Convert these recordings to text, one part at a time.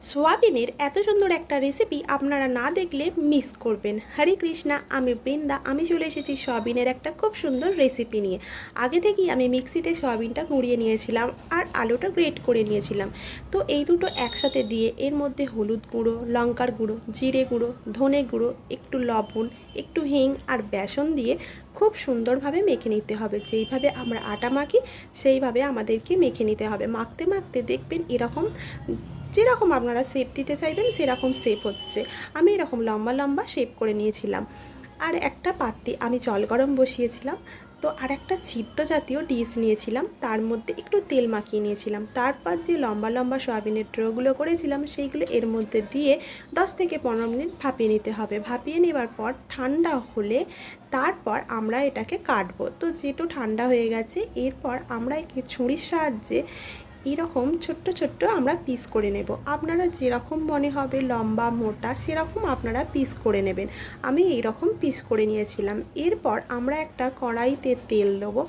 সোয়াবিনের এত সুন্দর একটা রেসিপি আপনারা না দেখলে মিস করবেন। হরে কৃষ্ণা, আমি বৃন্দা। আমি চলে এসেছি সোয়াবিনের একটা খুব সুন্দর রেসিপি নিয়ে। আগে থেকেই আমি মিক্সিতে সোয়াবিনটা গুঁড়িয়ে নিয়েছিলাম আর আলুটা গ্রেট করে নিয়েছিলাম। তো এই দুটো একসাথে দিয়ে এর মধ্যে হলুদ গুঁড়ো, লঙ্কার গুঁড়ো, জিরে গুঁড়ো, ধনে গুঁড়ো, একটু লবণ, একটু হিং আর বেসন দিয়ে খুব সুন্দরভাবে মেখে নিতে হবে। যেইভাবে আমরা আটা মাখি সেইভাবে আমাদেরকে মেখে নিতে হবে। মাখতে মাখতে দেখবেন এরকম, যেরকম আপনারা শেপ দিতে চাইবেন সেরকম শেপ হচ্ছে। আমি এরকম লম্বা লম্বা শেপ করে নিয়েছিলাম। আর একটা পাত্রে আমি জল গরম বসিয়েছিলাম। তো আর একটা সিদ্ধ জাতীয় ডিশ নিয়েছিলাম, তার মধ্যে একটু তেল মাখিয়ে নিয়েছিলাম। তারপর যে লম্বা লম্বা সয়াবিনের ড্রোগুলো করেছিলাম সেইগুলো এর মধ্যে দিয়ে 10 থেকে 15 মিনিট ভাপিয়ে নিতে হবে। ভাপিয়ে নেবার পর ঠান্ডা হলে তারপর আমরা এটাকে কাটবো। তো যেটু ঠান্ডা হয়ে গেছে, এরপর আমরা একটি ছুরির সাহায্যে এরকম ছোট্ট ছোট্ট আমরা পিস করে নেব। আপনারা যেরকম মনে হবে লম্বা মোটা সেরকম আপনারা পিস করে নেবেন। আমি এইরকম পিস করে নিয়েছিলাম। এরপর আমরা একটা কড়াইতে তেল দেবো।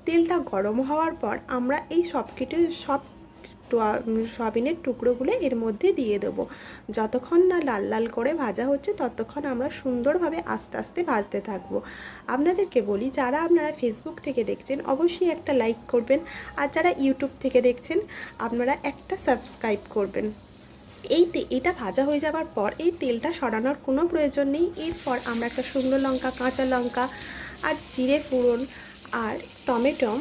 তেলটা গরম হওয়ার পর আমরা এই সব সয়াবিনের টুকরোগুলো এর মধ্যে দিয়ে দেবো। যতক্ষণ না লাল লাল করে ভাজা হচ্ছে ততক্ষণ আমরা সুন্দরভাবে আস্তে আস্তে ভাজতে থাকবো। আপনাদেরকে বলি, যারা আপনারা ফেসবুক থেকে দেখছেন অবশ্যই একটা লাইক করবেন, আর যারা ইউটিউব থেকে দেখছেন আপনারা একটা সাবস্ক্রাইব করবেন। এটা ভাজা হয়ে যাওয়ার পর এই তেলটা সরানোর কোনো প্রয়োজন নেই। এরপর আমরা একটা শুকনো লঙ্কা, কাঁচা লঙ্কা আর জিরে ফোড়ন আর টমেটো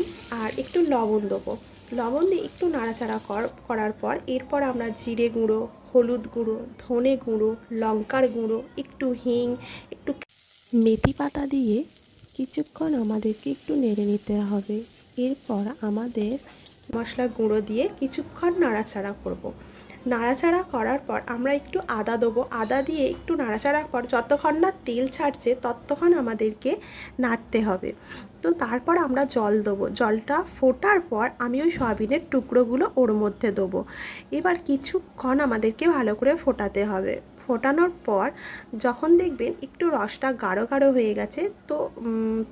আর একটু লবণ দেবো। লবণ দিয়ে একটু নাড়াচাড়া করার পর এরপর আমরা জিরে গুঁড়ো, হলুদ গুঁড়ো, ধনে গুঁড়ো, লঙ্কার গুঁড়ো, একটু হিং, একটু মেথি পাতা দিয়ে কিছুক্ষণ আমাদেরকে একটু নেড়ে নিতে হবে। এরপর আমাদের মশলা গুঁড়ো দিয়ে কিছুক্ষণ নাড়াচাড়া করব। নাড়াচাড়া করার পর আমরা একটু আদা দেবো। আদা দিয়ে একটু নাড়াচাড়ার পর যতক্ষণ না তেল ছাড়ছে ততক্ষণ আমাদেরকে নাড়তে হবে। তো তারপর আমরা জল দেবো। জলটা ফোটার পর আমি ওই সয়াবিনের টুকরোগুলো ওর মধ্যে দেবো। এবার কিছুক্ষণ আমাদেরকে ভালো করে ফোটাতে হবে। ফোটানোর পর যখন দেখবেন একটু রসটা গাঢ় গাঢ় হয়ে গেছে, তো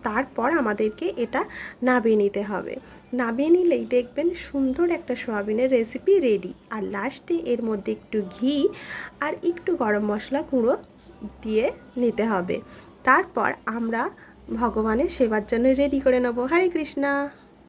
তারপর আমাদেরকে এটা নামিয়ে নিতে হবে। নামিয়ে নিলেই দেখবেন সুন্দর একটা সয়াবিনের রেসিপি রেডি। আর লাস্টে এর মধ্যে একটু ঘি আর একটু গরম মশলা গুঁড়ো দিয়ে নিতে হবে। তারপর আমরা ভগবানের সেবার জন্য রেডি করে নেব। হরে কৃষ্ণা।